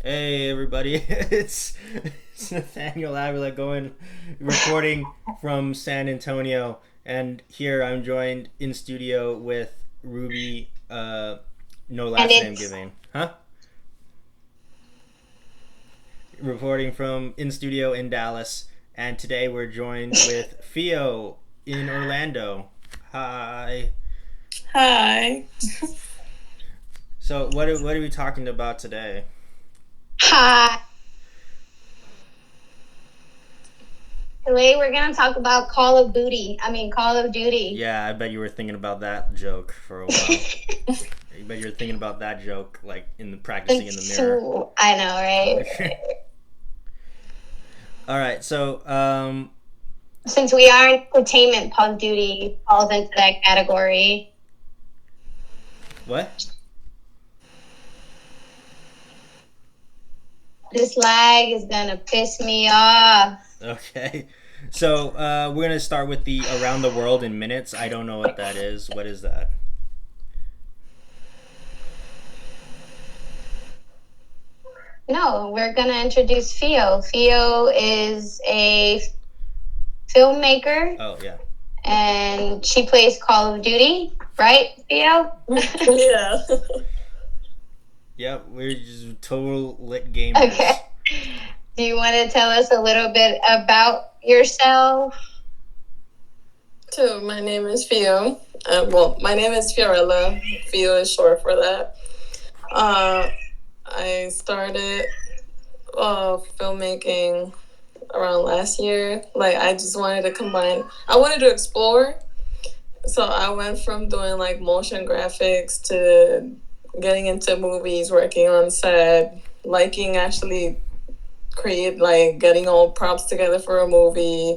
Hey everybody, it's Nathaniel Avila recording from San Antonio, and here I'm joined in studio with Ruby. No And last name it's giving, huh? Reporting from in studio in Dallas, and today we're joined with Fio in Orlando. Hi. Hi. So what are we talking about today? Hi. Today we're gonna talk about Call of Duty. Call of Duty. Yeah, I bet you were thinking about that joke for a while. I bet you're thinking about that joke, like in the practicing in the mirror. I know, right? All right, so Since we are in entertainment, Call of Duty falls into that category. what? This lag is gonna piss me off. Okay, so we're gonna start with the around the world in minutes. I don't know what that is. What is that? No, we're gonna introduce Fio. Fio is a filmmaker, Oh yeah, and she plays Call of Duty, right, Fio? Yeah. yeah. We're just total lit gamers. Okay. Do you want to tell us a little bit about yourself? So my name is Fio. My name is Fiorella. Fio is short for that. I started filmmaking around last year. Like I just wanted to combine. I wanted to explore. So I went from doing like motion graphics to getting into movies, working on set, liking actually create like getting all props together for a movie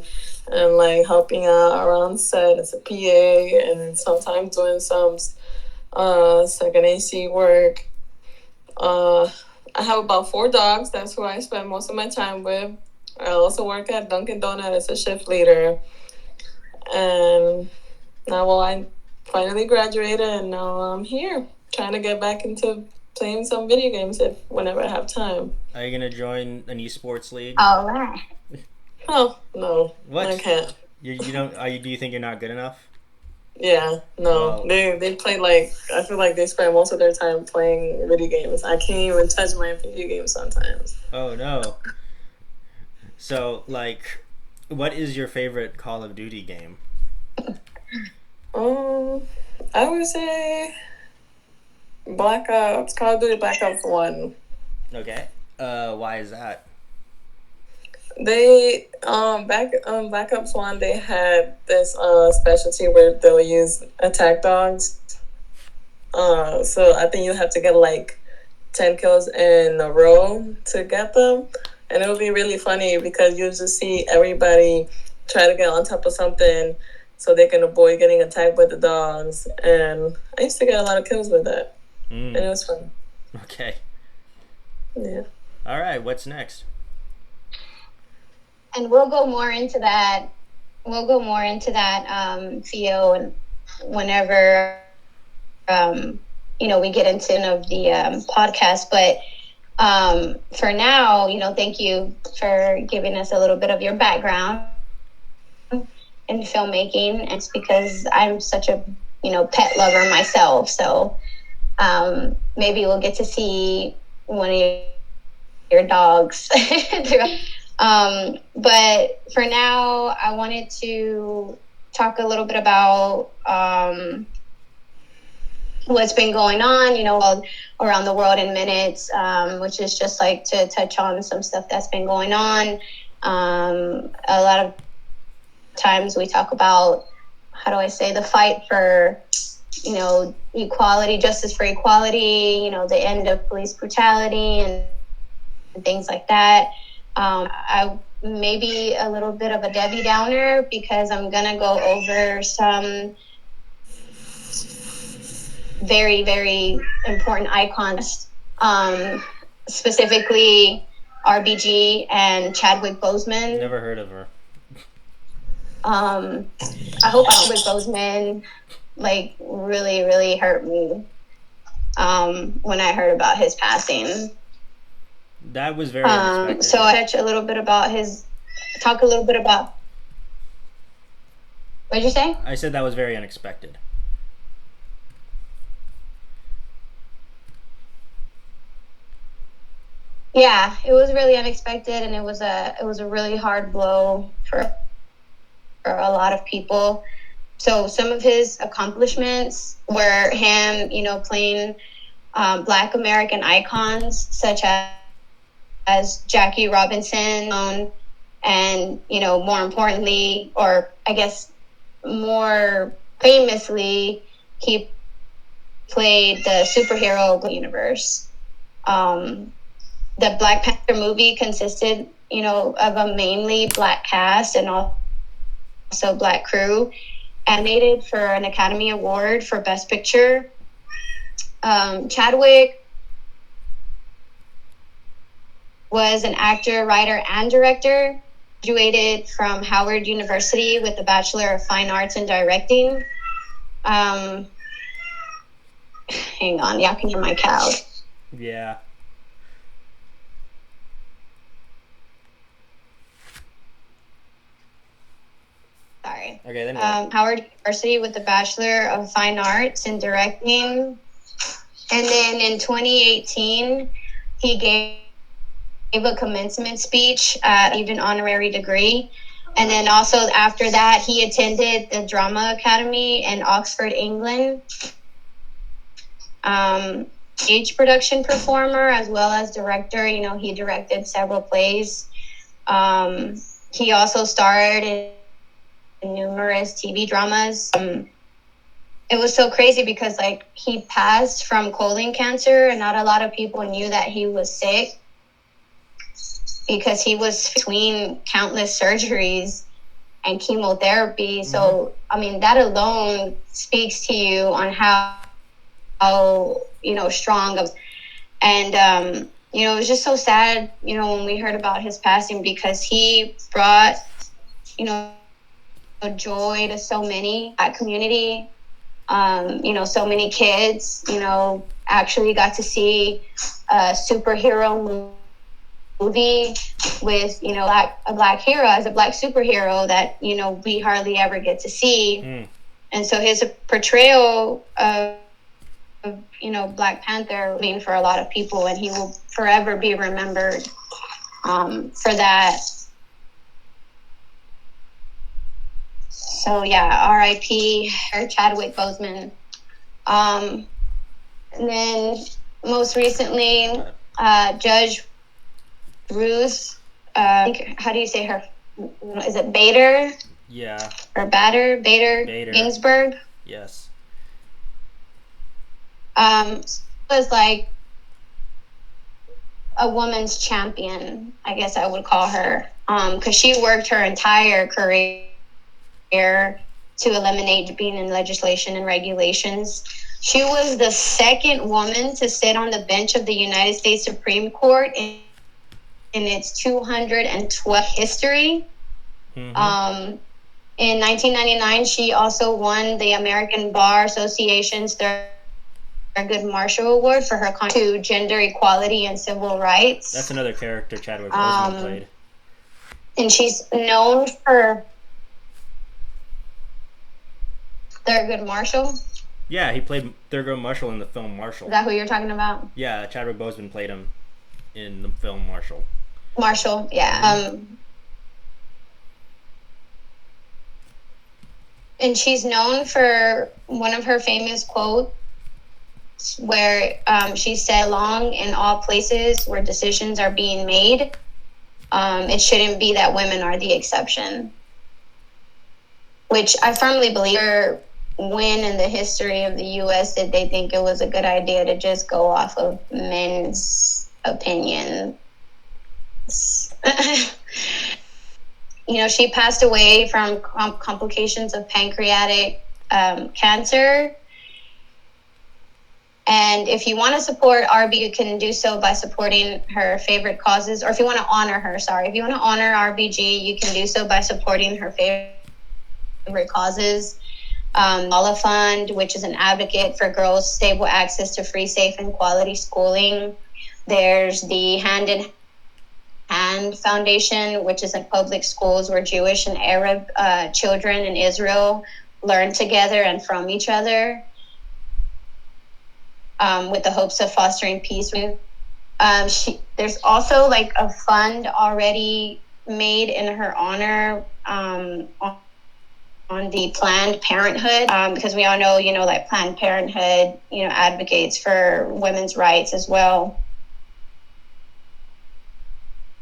and like helping out around set as a PA and sometimes doing some second AC work. Uh, I have about 4 dogs. That's who I spend most of my time with. I also work at Dunkin' Donuts as a shift leader. And now, well, I finally graduated and now I'm here trying to get back into playing some video games if whenever I have time. Are you gonna join an esports league? All right. Oh, no, What? I can't. You don't? Are you? Do you think you're not good enough? Yeah, no. Well, They play like I feel like they spend most of their time playing video games. I can't even touch my video games sometimes. oh no. So what is your favorite Call of Duty game? Um, I would say Black Ops, Call of Duty Black Ops 1. Okay. Why is that? They Black Ops 1 they had this specialty where they'll use attack dogs. So I think you have to get like 10 kills in a row to get them. And it'll be really funny because you'll just see everybody try to get on top of something so they can avoid getting attacked by the dogs. And I used to get a lot of kills with that. And it was fun. Okay. Yeah. All right. What's next? And we'll go more into that. Theo, and whenever we get into the podcast. But for now, thank you for giving us a little bit of your background in filmmaking. It's because I'm such a pet lover myself, so maybe we'll get to see one of your dogs. But for now, I wanted to talk a little bit about what's been going on, around the world in minutes, which is just like to touch on some stuff that's been going on. A lot of times we talk about, the fight for, equality, justice for equality, the end of police brutality and things like that. I may be a little bit of a Debbie Downer because I'm going to go over some very, very important icons, specifically RBG and Chadwick Boseman. Never heard of her. I hope Chadwick Boseman really, really hurt me when I heard about his passing. That was very unexpected. So I talk a little bit about. What'd you say? I said that was very unexpected. Yeah, it was really unexpected, and it was a really hard blow for a lot of people. So some of his accomplishments were him, playing Black American icons such as Jackie Robinson, and more importantly, or I guess more famously, he played the superhero universe. The Black Panther movie consisted, of a mainly Black cast and also Black crew, animated for an Academy Award for Best Picture. Chadwick was an actor, writer, and director. Graduated from Howard University with a Bachelor of Fine Arts in Directing. Hang on, y'all can hear my cow. Yeah. Sorry. Okay, then Howard University with a Bachelor of Fine Arts in Directing. And then in 2018, he gave a commencement speech, even honorary degree. And then also after that, he attended the Drama Academy in Oxford, England. Stage production performer as well as director. He directed several plays. He also starred in numerous TV dramas. It was so crazy because he passed from colon cancer, and not a lot of people knew that he was sick because he was between countless surgeries and chemotherapy. Mm-hmm. So that alone speaks to you on how strong of, and it was just so sad when we heard about his passing, because he brought joy to so many at community. So many kids actually got to see a superhero movie with a black hero as a black superhero that we hardly ever get to see. And so his portrayal of Black Panther for a lot of people, and he will forever be remembered for that. So yeah, R.I.P. Chadwick Boseman. And then most recently, Judge Ruth, how do you say her? Is it Bader? Yeah. Or Bader Ginsburg? Yes. Was like a woman's champion, I guess I would call her, because she worked her entire career to eliminate being in legislation and regulations. She was the second woman to sit on the bench of the United States Supreme Court in its 212 history. Mm-hmm. In 1999, she also won the American Bar Association's Thurgood Marshall Award for her contribution to gender equality and civil rights. That's another character Chadwick Boseman played. And she's known for Thurgood Marshall. Yeah, he played Thurgood Marshall in the film Marshall. Is that who you're talking about? Yeah, Chadwick Boseman played him in the film Marshall. Marshall, yeah. Mm-hmm. And she's known for one of her famous quotes where she said, "Long in all places where decisions are being made, it shouldn't be that women are the exception." Which I firmly believe. When in the history of the U.S. did they think it was a good idea to just go off of men's opinions? She passed away from complications of pancreatic cancer. And if you want to support RB, you can do so by supporting her favorite causes. Or if you want to honor her, if you want to honor RBG, you can do so by supporting her favorite causes. Mala Fund, which is an advocate for girls' stable access to free, safe, and quality schooling. There's the Hand in Hand Foundation, which is in public schools where Jewish and Arab children in Israel learn together and from each other, with the hopes of fostering peace. There's also like a fund already made in her honor, on the Planned Parenthood, because we all know, that Planned Parenthood, advocates for women's rights as well.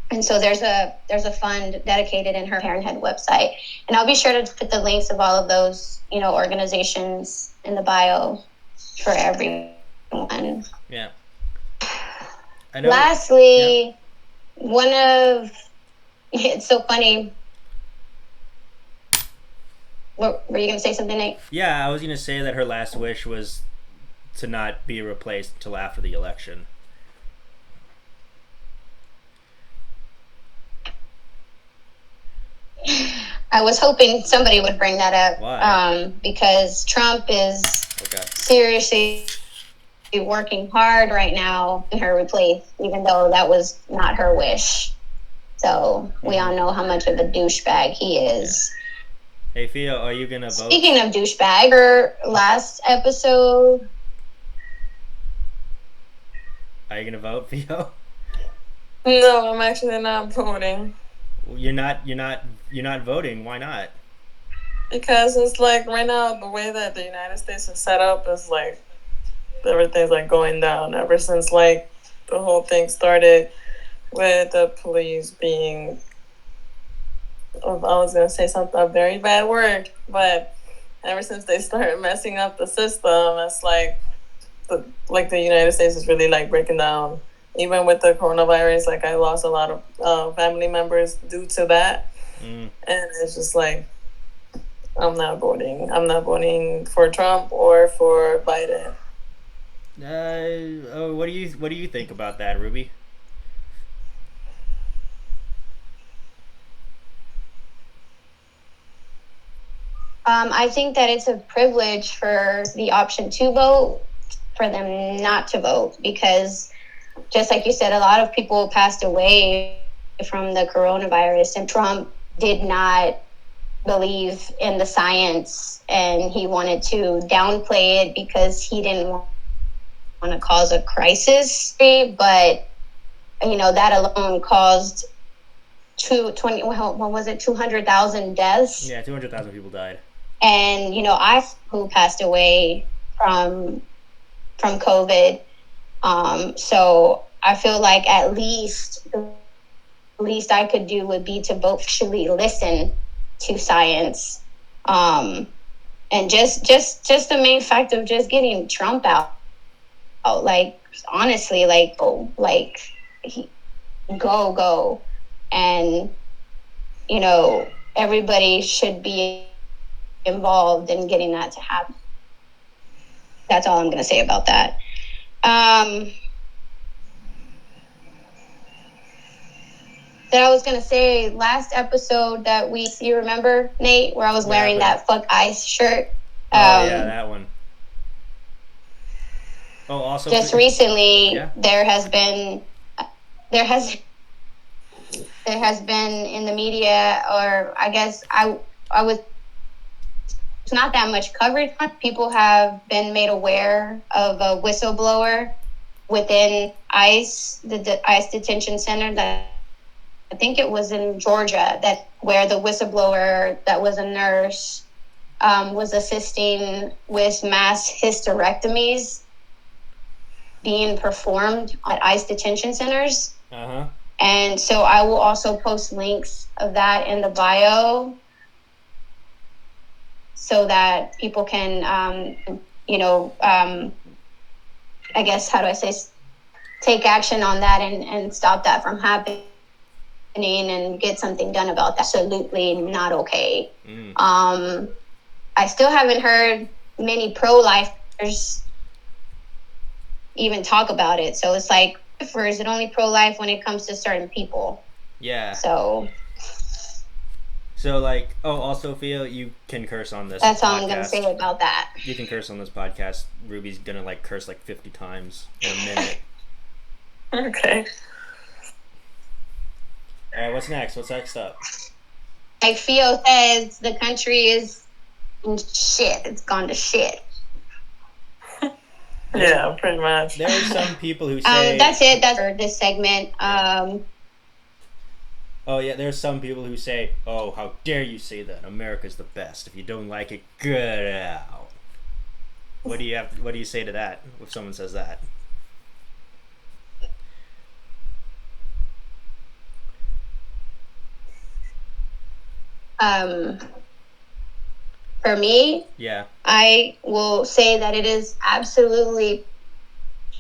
And so there's a fund dedicated in her Parenthood website, and I'll be sure to put the links of all of those, organizations in the bio for everyone. Yeah. I know. Lastly, it's so funny. What, were you going to say something, Nate? Yeah, I was going to say that her last wish was to not be replaced until after the election. I was hoping somebody would bring that up. Why? Because Trump is seriously working hard right now in her replace, even though that was not her wish. So we all know how much of a douchebag he is. Yeah. Hey, Fio, are you going to vote? Speaking of douchebag, her last episode... Are you going to vote, Fio? No, I'm actually not voting. You're not voting. Why not? Because it's like right now the way that the United States is set up is like everything's like going down ever since like the whole thing started with the police being, I was gonna say something, a very bad word, but ever since they started messing up the system, it's like the United States is really like breaking down. Even with the coronavirus, like I lost a lot of family members due to that. And it's just like, I'm not voting. I'm not voting for Trump or for Biden. What do you think about that, Ruby? I think that it's a privilege for the option to vote, for them not to vote, because just like you said, a lot of people passed away from the coronavirus, and Trump did not believe in the science, and he wanted to downplay it because he didn't want to cause a crisis. But that alone caused 200,000 deaths. Yeah, 200,000 people died. And who passed away from COVID. So I feel like at least the least I could do would be to both actually listen to science, and just the main fact of just getting Trump out, like honestly, like go, and everybody should be involved in getting that to happen. That's all I'm going to say about that. That I was going to say, last episode that you remember, Nate, where I was wearing that Fuck ICE shirt? Yeah, that one. Oh, also just recently, there has been in the media, or I guess it's not that much coverage. People have been made aware of a whistleblower within ICE, the ICE detention center that I think it was in Georgia, where the whistleblower that was a nurse was assisting with mass hysterectomies being performed at ICE detention centers. Uh-huh. And so I will also post links of that in the bio so that people can, I guess, how do I say, take action on that and stop that from happening and get something done about that. Absolutely not okay. I still haven't heard many pro-lifers even talk about it. So it's like, is it only pro-life when it comes to certain people? Yeah. So like, also, Fio, you can curse on this That's podcast. all I'm going to say about that. You can curse on this podcast. Ruby's going to, curse 50 times in a minute. Okay. All right, what's next? What's next up? Like Fio says, the country is in shit. It's gone to shit. Yeah, pretty much. There are some people who say... That's it. That's for this segment. Oh yeah, there's some people who say, "Oh, how dare you say that? America's the best. If you don't like it, get out." What do you say to that if someone says that? For me, Yeah. I will say that it is absolutely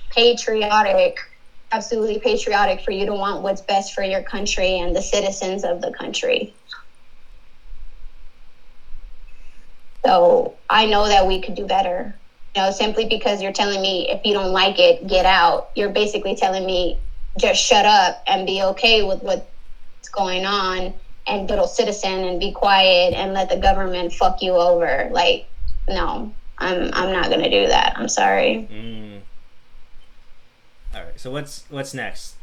patriotic for you to want what's best for your country and the citizens of the country. So I know that we could do better. Simply because you're telling me if you don't like it, get out. You're basically telling me just shut up and be okay with what's going on and little citizen and be quiet and let the government fuck you over. Like, no, I'm not gonna do that. I'm sorry. All right. So what's next?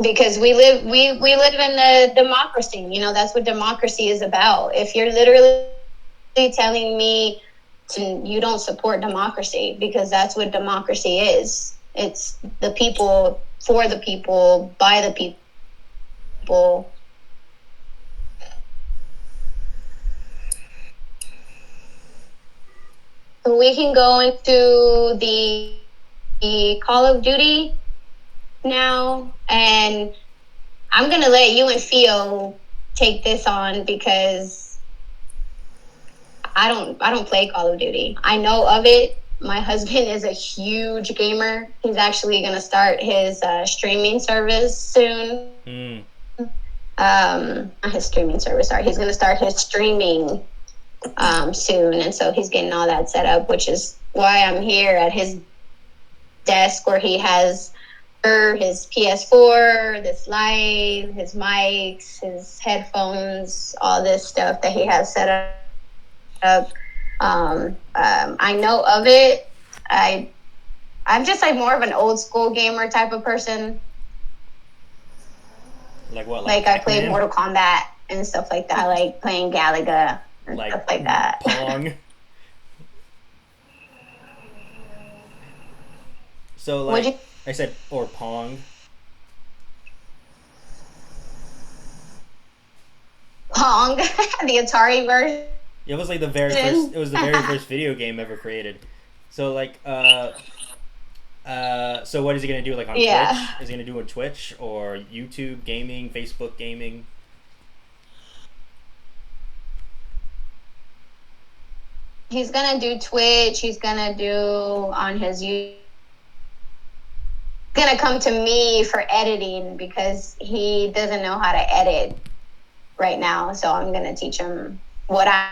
Because we live in a democracy. That's what democracy is about. If you're literally telling me you don't support democracy, because that's what democracy is. It's the people, for the people, by the people. So we can go into the Call of Duty now, and I'm gonna let you and Fio take this on because I don't play Call of Duty. I know of it. My husband is a huge gamer. He's actually gonna start his streaming service soon. Not his streaming service. Sorry, he's gonna start his streaming soon, and so he's getting all that set up, which is why I'm here at his desk where he has his PS4, this light, his mics, his headphones, all this stuff that he has set up. I know of it. I'm just like more of an old school gamer type of person. Like what? Like I play Mortal Kombat and stuff like that. I like playing Galaga and stuff like that. Pong. So like I said, or Pong. Pong, the Atari version. It was like the very first. It was the very first video game ever created. So like, so what is he gonna do? Like on Twitch? Is he gonna do on Twitch or YouTube gaming, Facebook gaming? He's gonna do Twitch. He's gonna do on his YouTube. He's gonna come to me for editing because he doesn't know how to edit right now. So I'm gonna teach him what I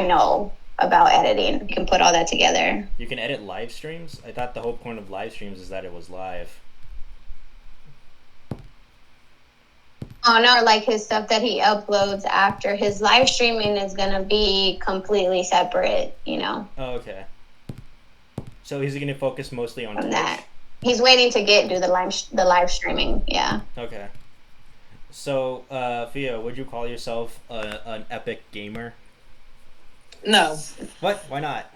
know about editing. You can put all that together. You can edit live streams? I thought the whole point of live streams is that it was live. Oh no, like his stuff that he uploads after his live streaming is gonna be completely separate, Oh, okay. So he's gonna focus mostly on Twitch? That. He's waiting to do the live streaming, yeah. Okay. So, Fio, would you call yourself an epic gamer? No. What? Why not?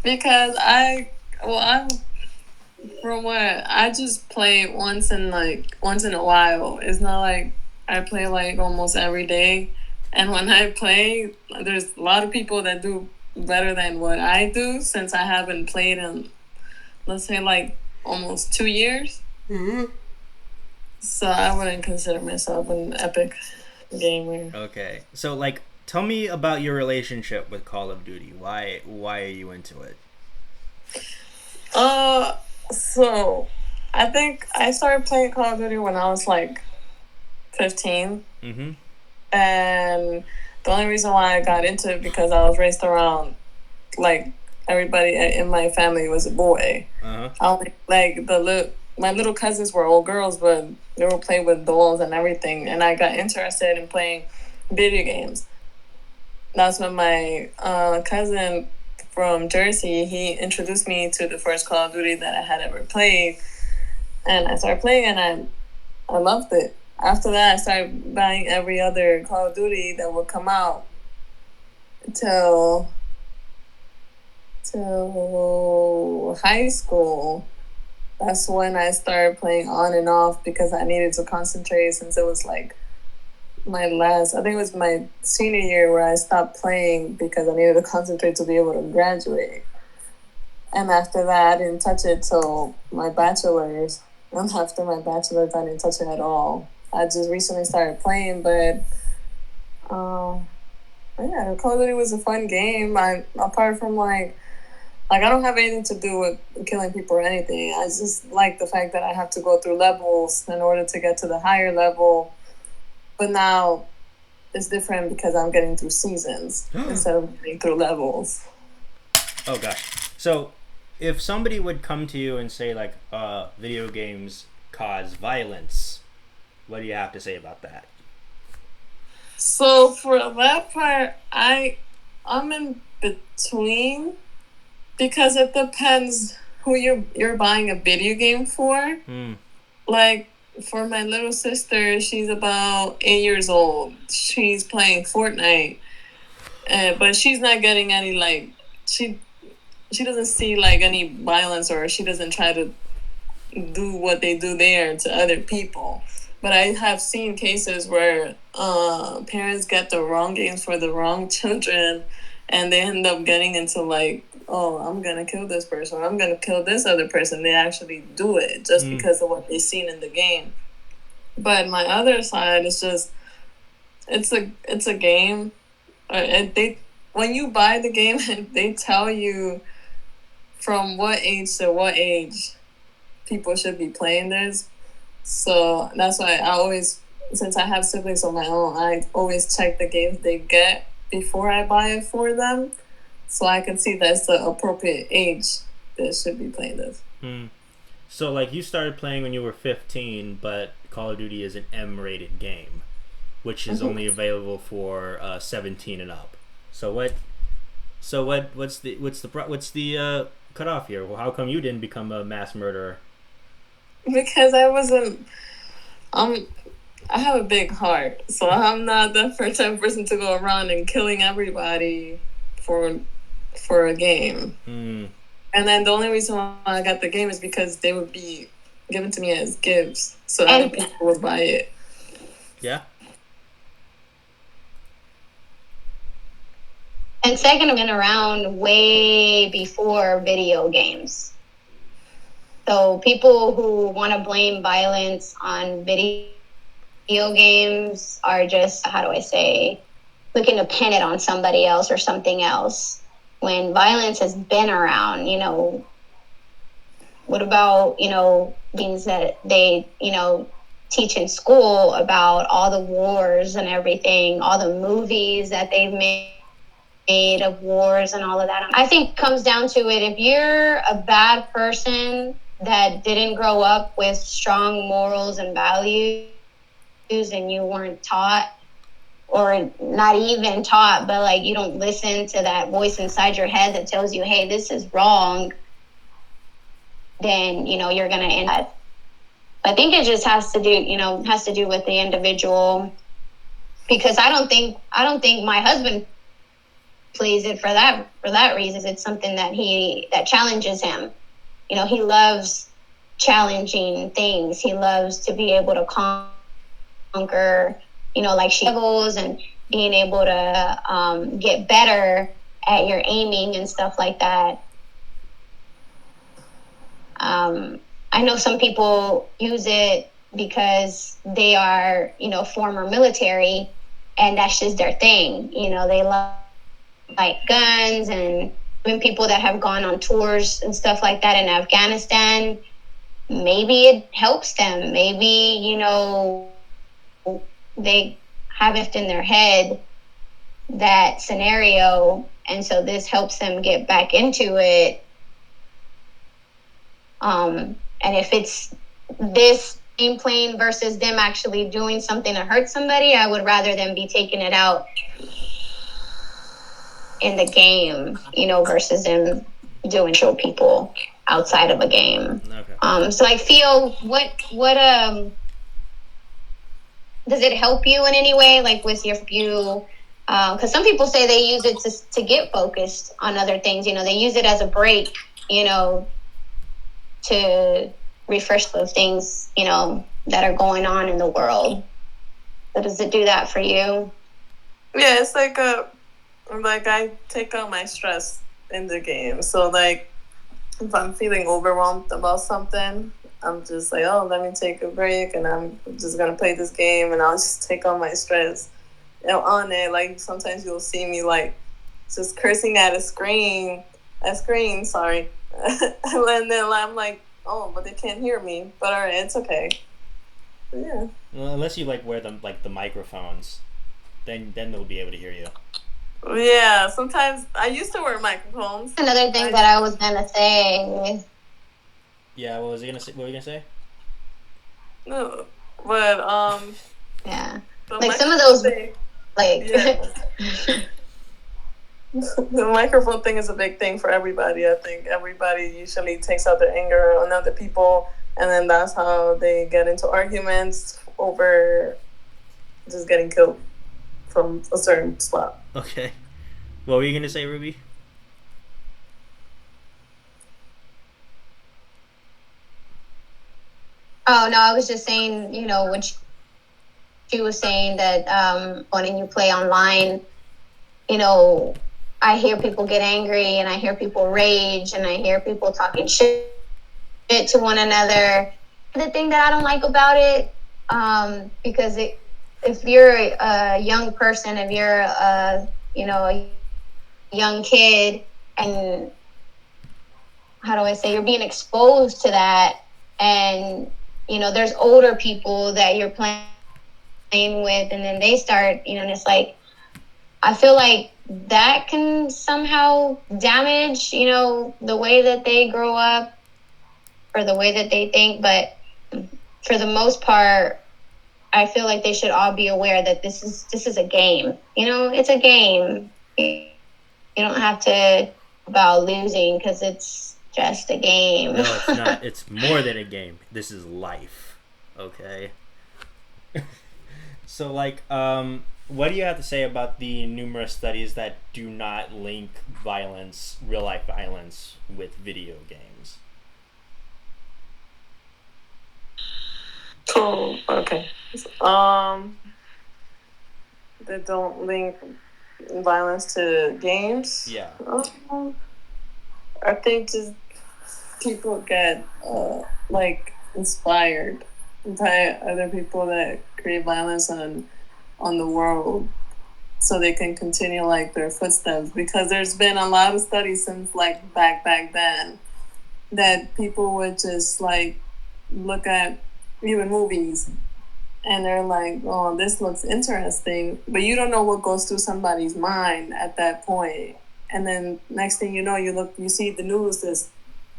Because I'm from what I just play once in a while. It's not like I play like almost every day. And when I play, there's a lot of people that do better than what I do since I haven't played in, let's say, like almost 2 years. Mm-hmm. So I wouldn't consider myself an epic gamer. Okay. So like, tell me about your relationship with Call of Duty. Why are you into it? So I think I started playing Call of Duty when I was like 15. Mm-hmm. And the only reason why I got into it because I was raised around, like, everybody in my family was a boy. Uh-huh. My little cousins were all girls, but they were playing with dolls and everything. And I got interested in playing video games. That's when my cousin from Jersey, he introduced me to the first Call of Duty that I had ever played. And I started playing and I loved it. After that, I started buying every other Call of Duty that would come out till high school. That's when I started playing on and off because I needed to concentrate since it was like I think it was my senior year where I stopped playing because I needed to concentrate to be able to graduate. And after that, I didn't touch it till my bachelor's. And after my bachelor's, I didn't touch it at all. I just recently started playing, but yeah, Call of Duty was a fun game. Apart from like I don't have anything to do with killing people or anything. I just like the fact that I have to go through levels in order to get to the higher level. But now it's different because I'm getting through seasons instead of getting through levels. Oh gosh. So if somebody would come to you and say like video games cause violence, what do you have to say about that? So for that part, I'm in between because it depends who you're buying a video game for. Like for my little sister, she's about 8 years old. She's playing Fortnite, but she's not getting any like she doesn't see like any violence, or she doesn't try to do what they do there to other people. But I have seen cases where parents get the wrong games for the wrong children, and they end up getting into like, oh, I'm going to kill this person, or I'm going to kill this other person. They actually do it just because of what they've seen in the game. But my other side is just, it's a game. When you buy the game, they tell you from what age to what age people should be playing this. So that's why I always, since I have siblings of my own, I always check the games they get before I buy it for them, so I can see that's the appropriate age that should be playing this. So like you started playing when you were 15, but Call of Duty is an M-rated game, which is only available for 17 and up. So what's the cutoff here? Well, how come you didn't become a mass murderer? Because I wasn't. I have a big heart, so I'm not the first type of person to go around and killing everybody for a game. And then the only reason why I got the game is because they would be given to me as gifts, so other people would buy it. Yeah. And second, I've been around way before video games. So people who want to blame violence on video games are just, how do I say, looking to pin it on somebody else or something else. When violence has been around, what about, things that they, teach in school about all the wars and everything, all the movies that they've made of wars and all of that. I think it comes down to it. If you're a bad person that didn't grow up with strong morals and values, and you weren't taught, or not even taught, but like you don't listen to that voice inside your head that tells you, hey, this is wrong, then you're gonna end up. I think it just has to do with the individual, because I don't think my husband plays it for that reason. It's something that challenges him. He loves challenging things. He loves to be able to conquer, like levels, and being able to get better at your aiming and stuff like that. I know some people use it because they are, former military, and that's just their thing. They love like guns, and even people that have gone on tours and stuff like that in Afghanistan, maybe it helps them. Maybe, they have it in their head, that scenario, and so this helps them get back into it. And if it's this game playing versus them actually doing something to hurt somebody, I would rather them be taking it out in the game, versus them doing show people outside of a game. Okay. So like, Fio, what does it help you in any way, like with your view? Because some people say they use it to get focused on other things. They use it as a break, to refresh those things, that are going on in the world. So does it do that for you? Yeah, it's like I take out my stress in the game. So like, if I'm feeling overwhelmed about something, I'm just like, oh, let me take a break, and I'm just gonna play this game, and I'll just take all my stress on it. Like sometimes you'll see me like just cursing at a screen, sorry, and then I'm like, oh, but they can't hear me. But all right, it's okay. But yeah. Well, unless you like wear them like the microphones, then they'll be able to hear you. Yeah, sometimes I used to wear microphones. Another thing that I was gonna say. Yeah, what was he gonna say? What were you gonna say? No, but yeah, like some of those, like. Yeah. The microphone thing is a big thing for everybody. I think everybody usually takes out their anger on other people, and then that's how they get into arguments over just getting killed from a certain spot. Okay. What were you gonna say, Ruby? Oh no, I was just saying, what she was saying, that when you play online, I hear people get angry, and I hear people rage, and I hear people talking shit to one another. The thing that I don't like about it, because if you're a young person, if you're a young kid, and how do I say, you're being exposed to that, and there's older people that you're playing with, and then they start, and it's like, I feel like that can somehow damage, the way that they grow up or the way that they think. But for the most part, I feel like they should all be aware that this is a game. It's a game. You don't have to about losing because it's just a game. No, it's not. It's more than a game. This is life. Okay. So, like, what do you have to say about the numerous studies that do not link violence, real life violence, with video games? Cool. Okay. They don't link violence to games. Yeah. I think just people get inspired by other people that create violence on the world, so they can continue like their footsteps. Because there's been a lot of studies since like back then that people would just like look at even movies and they're like, oh, this looks interesting, but you don't know what goes through somebody's mind at that point. And then next thing you know, you see the news, this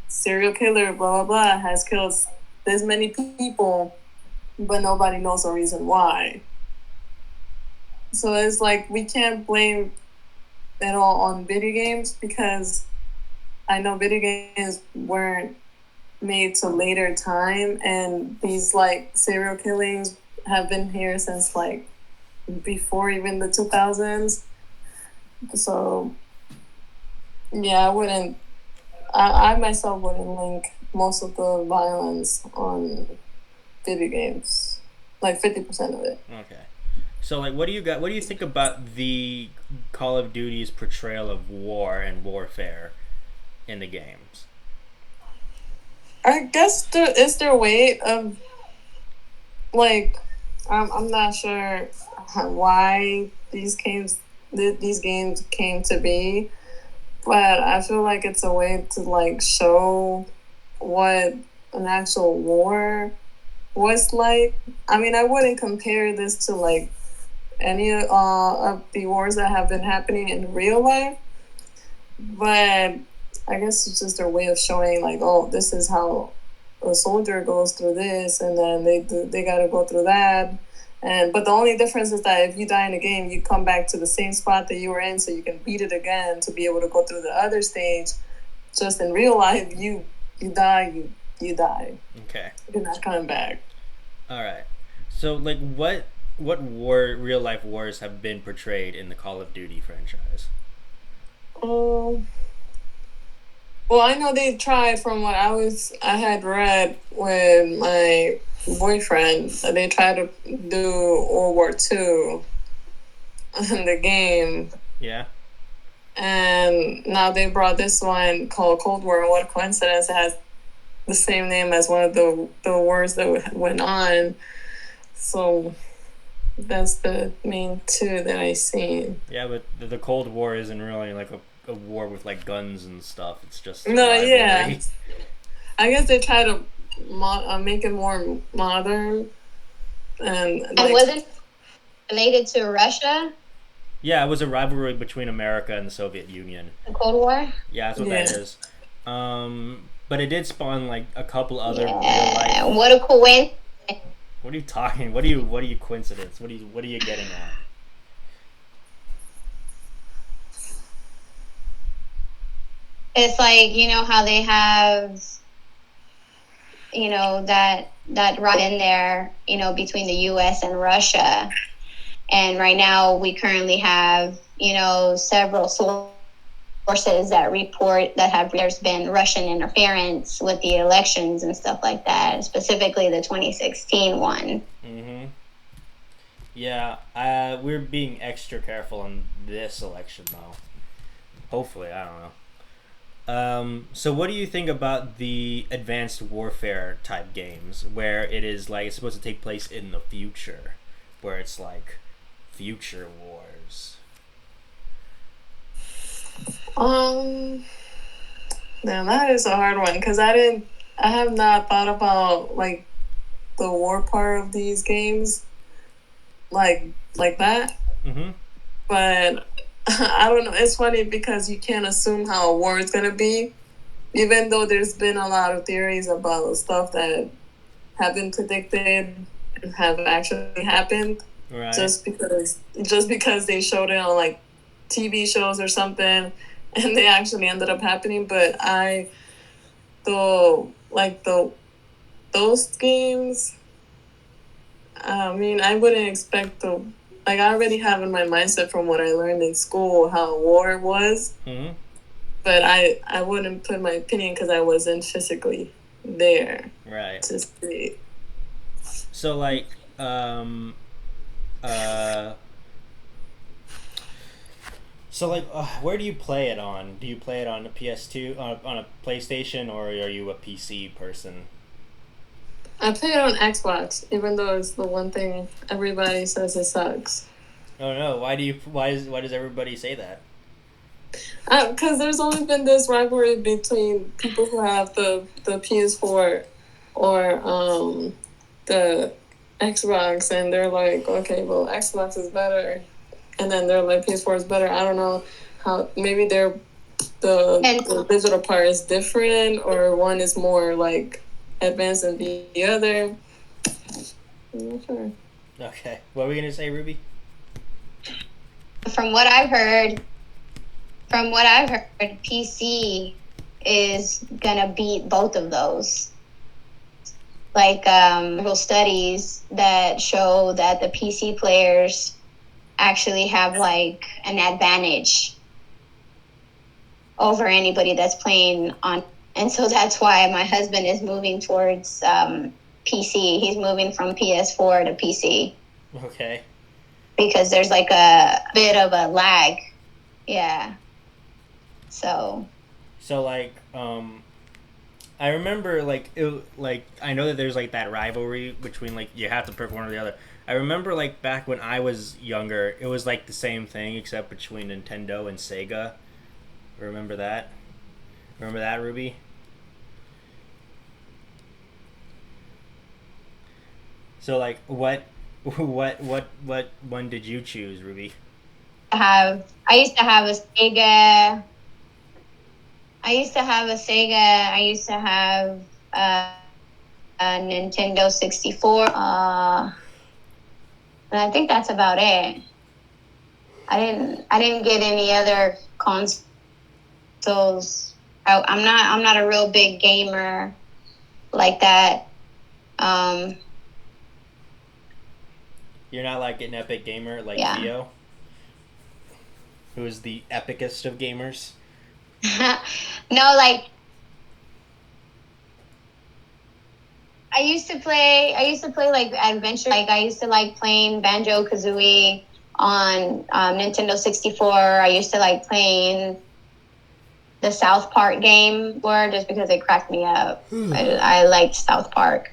serial killer, blah, blah, blah, has killed this many people, but nobody knows the reason why. So it's like, we can't blame it all on video games, because I know video games weren't made to later time, and these like serial killings have been here since like before even the 2000s. So yeah, I myself wouldn't link most of the violence on video games, like 50% of it. Okay. So, like, what do you think about the Call of Duty's portrayal of war and warfare in the games? I guess it's their way of, like, I'm not sure why these games came to be, but I feel like it's a way to like show what an actual war was like. I mean, I wouldn't compare this to like any of the wars that have been happening in real life, but I guess it's just their way of showing like, oh, this is how a soldier goes through this, and then they got to go through that, But the only difference is that if you die in a game, you come back to the same spot that you were in, so you can beat it again to be able to go through the other stage. Just in real life, you die, you die. Okay. You're not coming back. All right. So, like, what real life wars have been portrayed in the Call of Duty franchise? Well, I know they tried from what I had read with my boyfriend. They tried to do World War II in the game. Yeah. And now they brought this one called Cold War. And what a coincidence! It has the same name as one of the wars that went on. So that's the main two that I seen. Yeah, but the Cold War isn't really like a war with like guns and stuff. It's just no, rivalry. yeah. I guess they try to make it more modern, and wasn't related to Russia. Yeah, it was a rivalry between America and the Soviet Union. The Cold War. Yeah, that's what that is. But it did spawn like a couple other real Yeah, life. what a coincidence. What are you talking? What are you coincidence? What are you getting at? It's like, you know how they have, you know, that right in there, you know, between the U.S. and Russia. And right now we currently have, you know, several sources that report that there's been Russian interference with the elections and stuff like that, specifically the 2016 one. Mm-hmm. Yeah, we're being extra careful on this election, though. Hopefully, I don't know. So what do you think about the advanced warfare type games where it is like it's supposed to take place in the future, where it's like future wars? Now that is a hard one because I have not thought about like the war part of these games like that. Mm-hmm. But I don't know. It's funny because you can't assume how a war is gonna be, even though there's been a lot of theories about stuff that have been predicted and have actually happened. Right. Just because they showed it on like TV shows or something, and they actually ended up happening. But those games. I mean, I wouldn't expect I already have in my mindset from what I learned in school how war was. Mm-hmm. But I wouldn't put my opinion because I wasn't physically there. Right. To see. So like, where do you play it on? Do you play it on a PS2, on a PlayStation, or are you a PC person? I play it on Xbox, even though it's the one thing everybody says it sucks. Oh no! Why does everybody say that? Because there's always been this rivalry between people who have the PS4 or the Xbox, and they're like, okay, well, Xbox is better, and then they're like, PS4 is better. I don't know how. Maybe the digital part is different, or one is more like advanced than the other. I'm not sure. Okay, what were we gonna say, Ruby? From what I've heard, PC is gonna beat both of those. Like several studies that show that the PC players actually have like an advantage over anybody that's playing on. And so that's why my husband is moving towards PC. He's moving from PS4 to PC. Okay. Because there's like a bit of a lag. Yeah. So like, I remember like I know that there's like that rivalry between like you have to pick one or the other. I remember like back when I was younger, it was like the same thing except between Nintendo and Sega. Remember that? Remember that, Ruby? So like what one did you choose, Ruby? I used to have a Sega. I used to have a Nintendo 64. And I think that's about it. I didn't get any other consoles. I'm not a real big gamer like that. You're not like an epic gamer like Fio, who is the epicest of gamers. No, like I used to play like adventure. Like I used to like playing Banjo-Kazooie on Nintendo 64. I used to like playing the South Park game more just because it cracked me up. I liked South Park.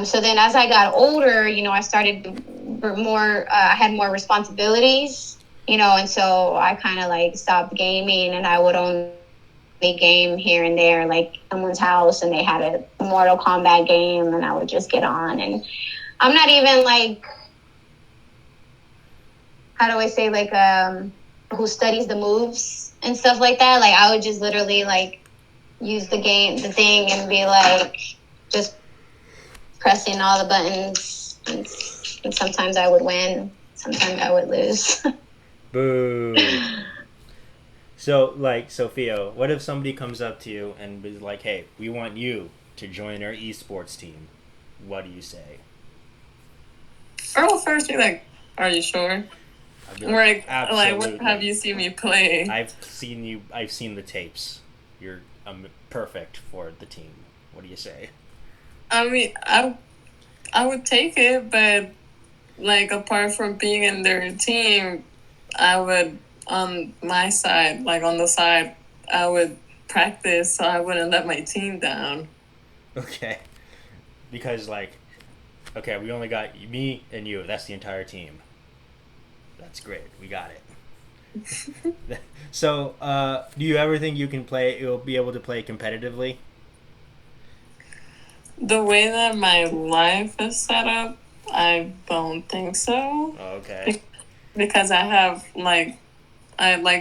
So then as I got older, I started more, I had more responsibilities, and so I kind of like stopped gaming, and I would only game here and there, like someone's house and they had a Mortal Kombat game, and I would just get on. And I'm not even like, how do I say, like, who studies the moves and stuff like that. Like I would just literally like use the thing and be like, just pressing all the buttons, and sometimes I would win, sometimes I would lose. Boo. So, like, Sophia, what if somebody comes up to you and is like, hey, we want you to join our esports team? What do you say? I will first be like, are you sure? Like, absolutely. What have you seen me play? I've seen the tapes. You're perfect for the team. What do you say? I mean, I would take it, but like apart from being in their team, I would on my side, like on the side, I would practice so I wouldn't let my team down. Okay, because like, okay, we only got me and you. That's the entire team. That's great. We got it. So, do you ever think you'll be able to play competitively? The way that my life is set up, I don't think so. Okay. Because I have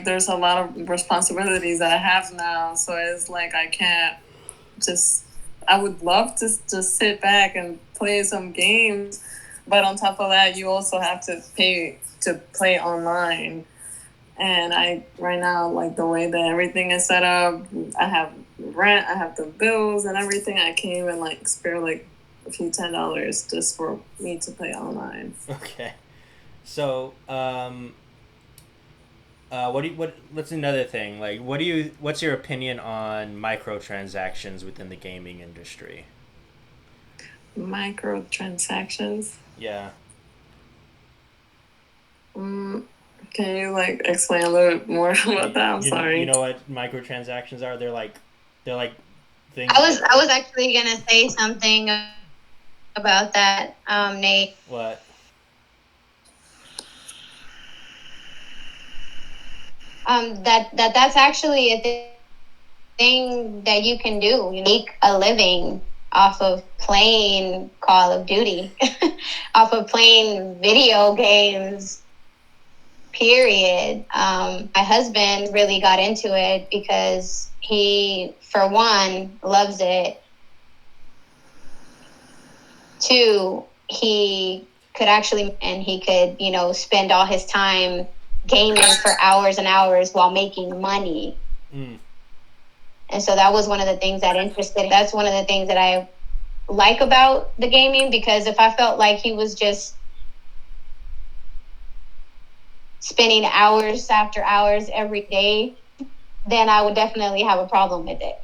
there's a lot of responsibilities that I have now, so it's like I can't just. I would love to just sit back and play some games, but on top of that, you also have to pay to play online. And right now, like the way that everything is set up, I have rent, I have the bills and everything. I can't even like spare like a few $10 just for me to play online. Okay. So, what's another thing? Like, what's your opinion on microtransactions within the gaming industry? Microtransactions? Yeah. Can you like explain a little bit more about that? I'm sorry. You know what microtransactions are? They're like things. I was actually gonna say something about that, Nate. What? That's actually a thing that you can do. You make a living off of playing Call of Duty, off of playing video games. Period. My husband really got into it because he, for one, loves it. Two, he could spend all his time gaming for hours and hours while making money. And so that was one of the things that's one of the things that I like about the gaming, because if I felt like he was just spending hours after hours every day, then I would definitely have a problem with it.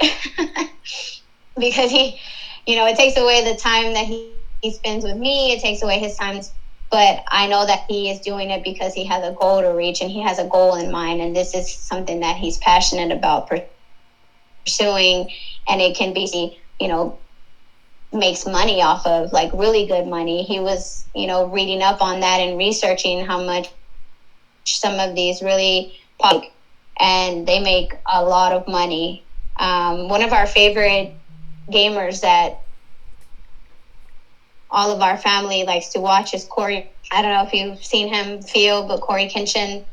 Because it takes away the time that he spends with me. It takes away his time. But I know that he is doing it because he has a goal to reach, and he has a goal in mind. And this is something that he's passionate about pursuing. And it can be, makes money off of, like really good money. He was, reading up on that and researching how much some of these really pop, and they make a lot of money. One of our favorite gamers that all of our family likes to watch is Corey. I don't know if you've seen him, Fio, but Corey Kenshin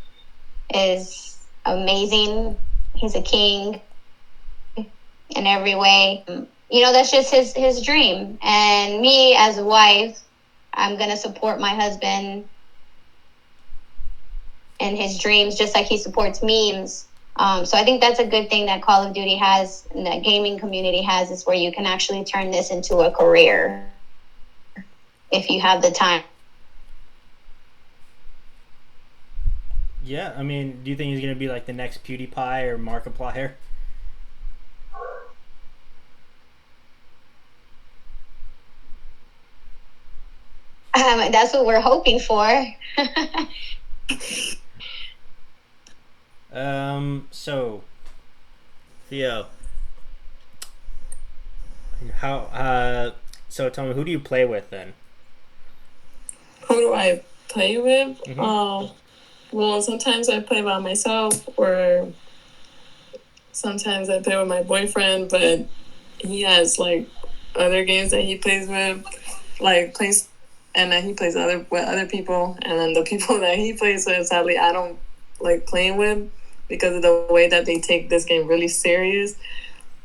is amazing. He's a king in every way. that's just his dream. And me as a wife, I'm going to support my husband and his dreams just like he supports memes. So I think that's a good thing that Call of Duty has and that gaming community has, is where you can actually turn this into a career if you have the time. Yeah, I mean, do you think he's going to be like the next PewDiePie or Markiplier? That's what we're hoping for. So, Theo, so tell me, who do you play with then? Who do I play with? Mm-hmm. Well, sometimes I play by myself, or sometimes I play with my boyfriend, but he has like other games that he plays with, and then he plays with other people, and then the people that he plays with, sadly, I don't like playing with because of the way that they take this game really serious.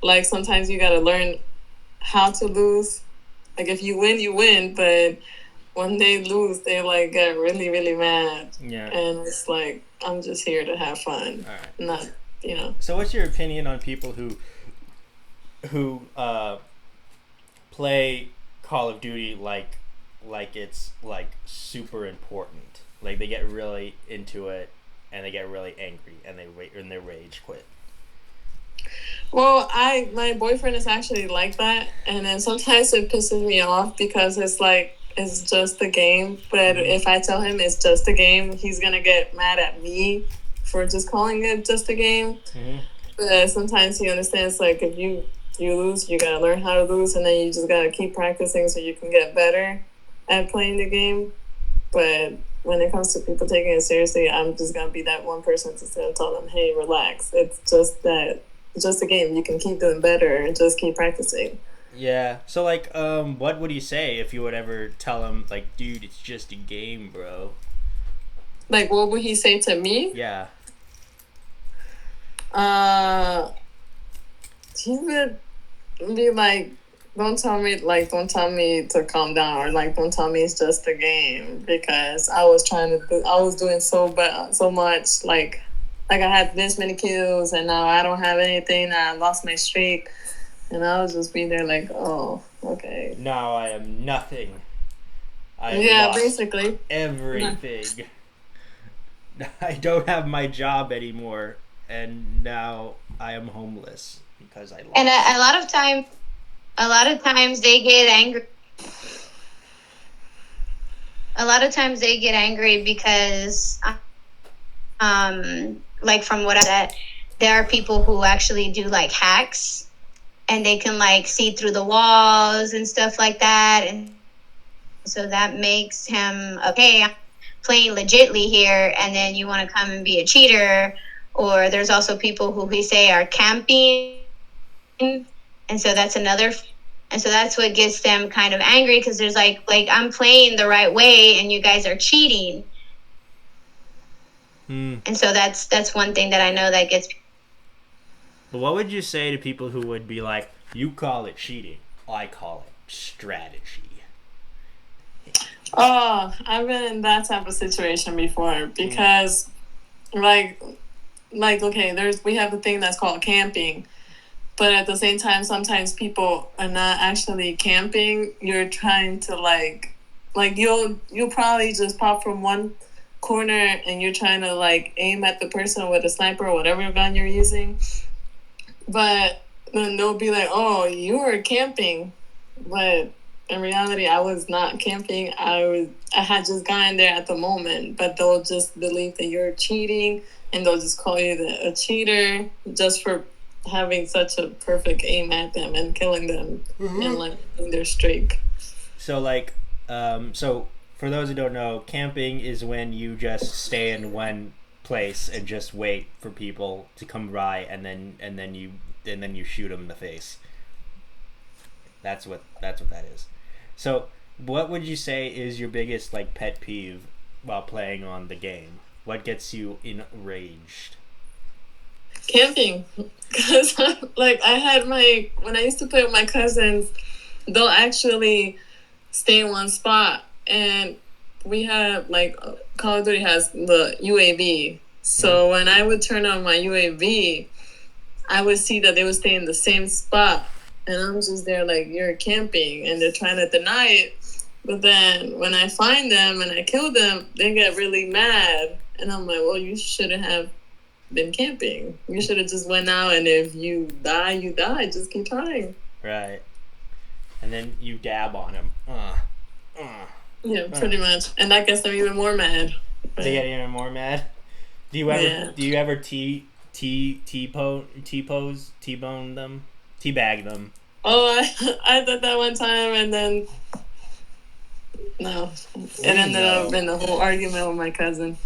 Like, sometimes you gotta learn how to lose. Like, if you win, you win, but when they lose, they like get really, really mad. Yeah. And it's like, I'm just here to have fun. All right. Not, So what's your opinion on people who play Call of Duty like it's like super important? Like they get really into it and they get really angry and they rage quit. Well, my boyfriend is actually like that, and then sometimes it pisses me off because it's like, it's just a game. But if I tell him it's just a game, he's gonna get mad at me for just calling it just a game. Mm-hmm. But sometimes he understands, like, if you lose, you gotta learn how to lose, and then you just gotta keep practicing so you can get better at playing the game. But when it comes to people taking it seriously, I'm just gonna be that one person to tell them, hey, relax. It's just a game. You can keep doing better and just keep practicing. Yeah. So like, what would you say if you would ever tell him like, dude, it's just a game, bro? Like, what would he say to me? Yeah. He would be like, don't tell me to calm down, or like, don't tell me it's just a game, because I was doing so much, like I had this many kills and now I don't have anything. I lost my streak, and I would just be there like, oh, okay. Now I am nothing. I lost basically everything. I don't have my job anymore, and now I am homeless because I lost. And a lot of times they get angry. A lot of times they get angry because, like from what I said, there are people who actually do like hacks, and they can like see through the walls and stuff like that, and so that makes him, okay, I'm playing legitly here, and then you want to come and be a cheater. Or there's also people who we say are camping, and so that's what gets them kind of angry, because there's like I'm playing the right way and you guys are cheating. And so that's one thing that I know that gets. But what would you say to people who would be like, you call it cheating, I call it strategy? Oh, I've been in that type of situation before, because like okay, we have the thing that's called camping, but at the same time, sometimes people are not actually camping. You're trying to like you'll probably just pop from one corner and you're trying to like aim at the person with a sniper or whatever gun you're using, but then they'll be like, oh, you were camping, but in reality, I was not camping. I had just gotten there at the moment, but they'll just believe that you're cheating, and they'll just call you a cheater just for having such a perfect aim at them and killing them and like in their streak. So like, so for those who don't know, camping is when you just stay in one place and just wait for people to come by, and then you shoot them in the face. That's what that is. So, what would you say is your biggest like pet peeve while playing on the game? What gets you enraged? Camping. Because, like, when I used to play with my cousins, they'll actually stay in one spot. And we have, like, Call of Duty has the UAV. So when I would turn on my UAV, I would see that they would stay in the same spot. And I'm just there like, you're camping. And they're trying to deny it. But then when I find them and I kill them, they get really mad. And I'm like, well, you shouldn't have been camping. You should have just went out, and if you die, you die. Just keep trying. Right. And then you dab on them. Yeah, pretty much. And that gets them even more mad. But they get even more mad. Do you ever T-bone them? Teabag them? Oh, I did that one time, and then no, it ended up in a whole argument with my cousin.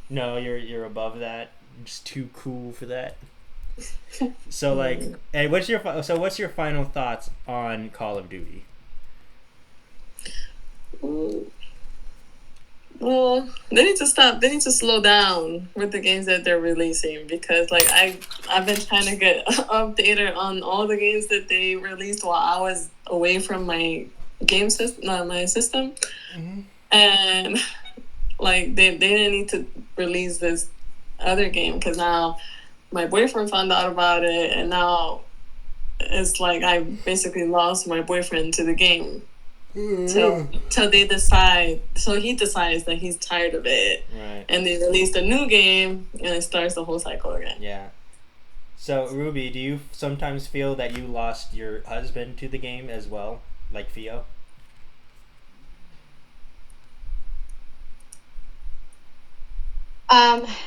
No, you're above that. I'm just too cool for that. So like, hey, what's your final thoughts on Call of Duty? Well, they need to stop. They need to slow down with the games that they're releasing, because like I've been trying to get updated on all the games that they released while I was away from my system, and like they didn't need to release this other game, because now my boyfriend found out about it, and now it's like I basically lost my boyfriend to the game. Till they decide. So he decides that he's tired of it, right? And they release a new game, and it starts the whole cycle again. Yeah. So Ruby, do you sometimes feel that you lost your husband to the game as well, like Fio?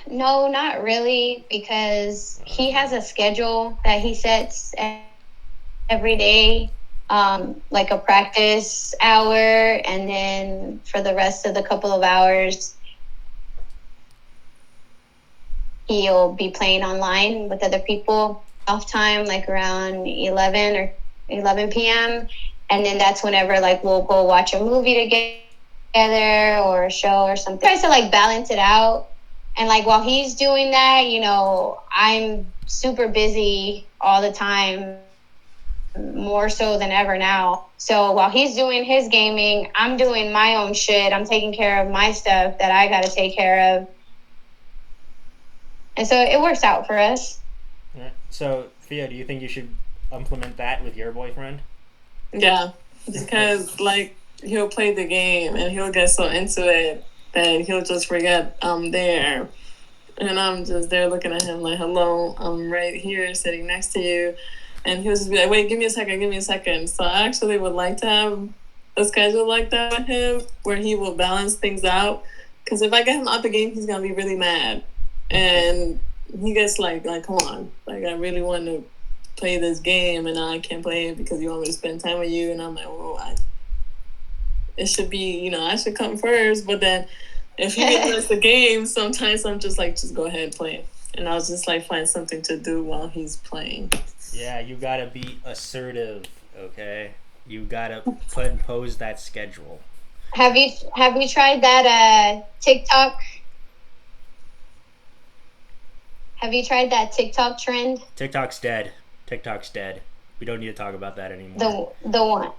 No, not really, because he has a schedule that he sets every day, like a practice hour, and then for the rest of the couple of hours, he'll be playing online with other people off time, like around 11 p.m. And then that's whenever like we'll go watch a movie together or a show or something. Tries to like balance it out. And like while he's doing that, you know, I'm super busy all the time, more so than ever now. So while he's doing his gaming, I'm doing my own shit. I'm taking care of my stuff that I got to take care of. And so it works out for us. Yeah. So, Fia, do you think you should implement that with your boyfriend? Yeah, because like he'll play the game and he'll get so into it that he'll just forget I'm there. And I'm just there looking at him like, hello, I'm right here sitting next to you. And he'll just be like, wait, give me a second. So I actually would like to have a schedule like that with him where he will balance things out. Because if I get him out the game, he's going to be really mad. And he gets like, come on. Like, I really want to play this game and I can't play it because you want me to spend time with you. And I'm like, well, it should be, you know, I should come first. But then if he gets the game, sometimes I'm just like, just go ahead and play. And I'll just like find something to do while he's playing. Yeah, you gotta be assertive, okay? You gotta impose that schedule. Have you tried that TikTok? Have you tried that TikTok trend? TikTok's dead. We don't need to talk about that anymore. The one.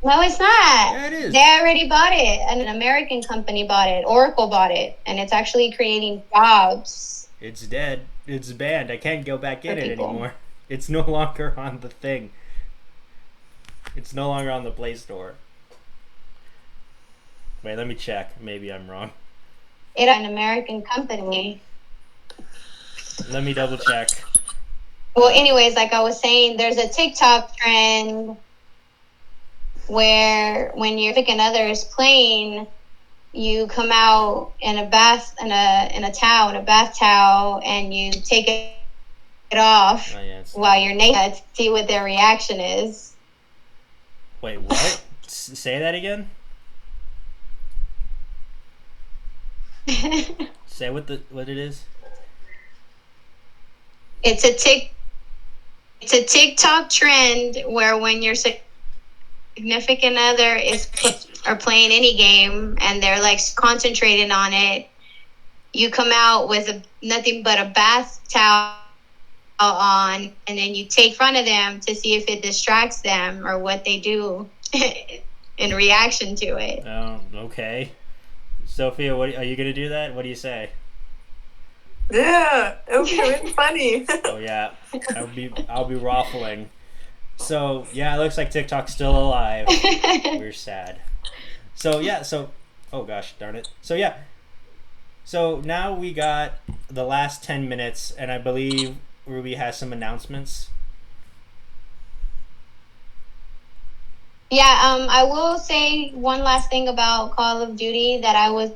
No, it's not. Yeah, it is. They already bought it. An American company bought it. Oracle bought it. And it's actually creating jobs. It's dead. It's banned. I can't go back in it anymore. It's no longer on the thing. It's no longer on the Play Store. Wait, let me check. Maybe I'm wrong. It's an American company. Let me double check. Well, anyways, like I was saying, there's a TikTok trend where when your significant other is playing, you come out in a bath towel, and you take it off while you're naked to see what their reaction is. Wait, what? Say that again. Say what it is. It's a TikTok trend where when your significant other are playing any game and they're like concentrating on it, you come out with nothing but a bath towel on, and then you take front of them to see if it distracts them or what they do in reaction to it. Oh, okay. Sophia, are you gonna do that? What do you say? Yeah, it would be really funny. Oh yeah, I'll be raffling. So yeah, it looks like TikTok's still alive. We're sad. So yeah, oh gosh, darn it. So yeah, so now we got the last 10 minutes, and I believe Ruby has some announcements. Yeah, I will say one last thing about Call of Duty that I was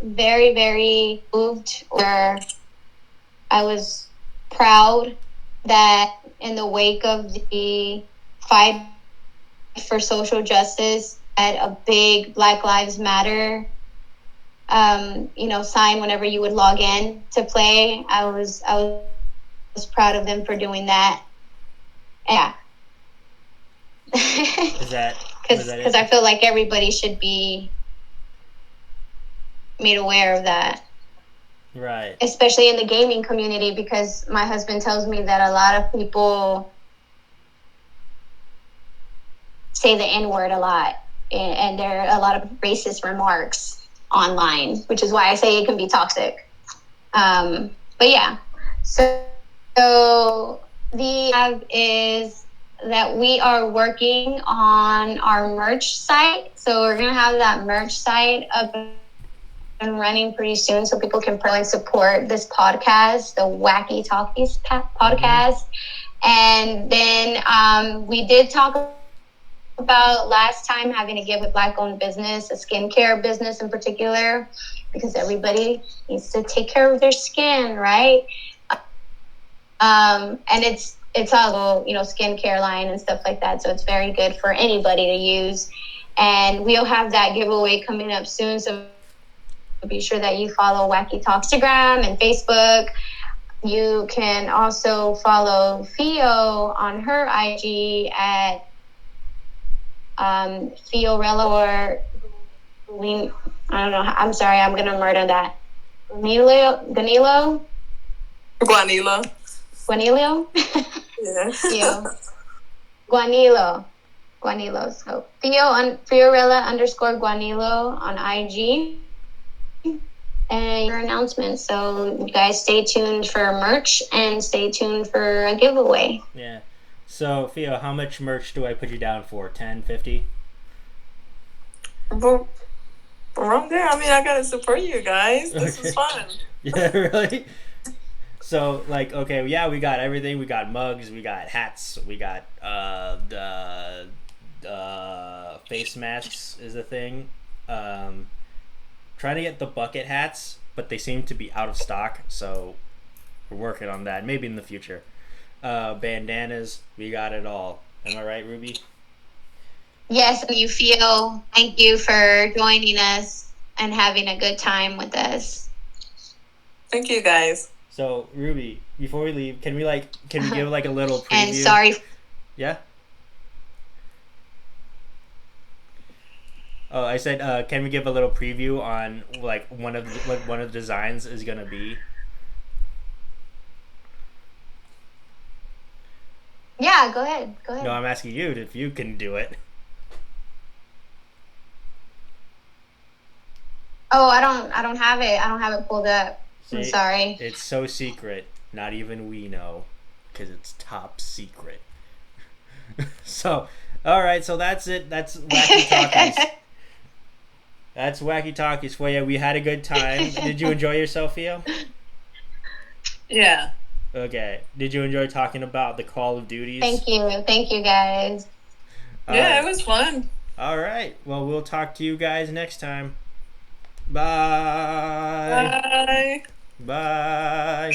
very, very moved, or I was proud that in the wake of the fight for social justice at a big Black Lives Matter sign whenever you would log in to play. I was proud of them for doing that. Yeah. Because I feel like everybody should be made aware of that. Right. Especially in the gaming community, because my husband tells me that a lot of people say the N-word a lot, and there are a lot of racist remarks online, which is why I say it can be toxic. But yeah, so the have is that we are working on our merch site. So we're going to have that merch site up and running pretty soon, so people can probably support this podcast, the Wacky Talkies podcast. And then we did talk about last time having to give a Black-owned business, a skincare business in particular, because everybody needs to take care of their skin, right? And it's all, skincare line and stuff like that. So it's very good for anybody to use. And we'll have that giveaway coming up soon. So be sure that you follow Wacky Talks Instagram and Facebook. You can also follow Fio on her IG at Fiorella, or I don't know. I'm sorry. I'm going to murder that. Guanilo? Yeah. Guanilo. So Fiorella _ on IG. And your announcement. So you guys stay tuned for merch and stay tuned for a giveaway. Yeah. So Fio, how much merch do I put you down for? 10, 50? But around there, I gotta support you guys. This is fun. Yeah, really? So, okay, yeah, we got everything. We got mugs, we got hats, we got face masks is a thing. Trying to get the bucket hats, but they seem to be out of stock, so we're working on that. Maybe in the future. Bandanas, we got it all. Am I right, Ruby? Yes, and you feel. Thank you for joining us and having a good time with us. Thank you, guys. So, Ruby, before we leave, can we give a little preview? And sorry. Yeah? Oh, I said, can we give a little preview on what one of the designs is gonna be? Yeah, go ahead. No, I'm asking you if you can do it. Oh, I don't have it. I don't have it pulled up. See, I'm sorry. It's so secret. Not even we know, because it's top secret. So, all right. So that's it. That's Wacky Talkies. That's Wacky Talkies for you. We had a good time. Did you enjoy yourself, Fio? Yeah. Okay. Did you enjoy talking about the Call of Duties? Thank you, guys. Yeah, it was fun. All right. Well, we'll talk to you guys next time. Bye. Bye. Bye.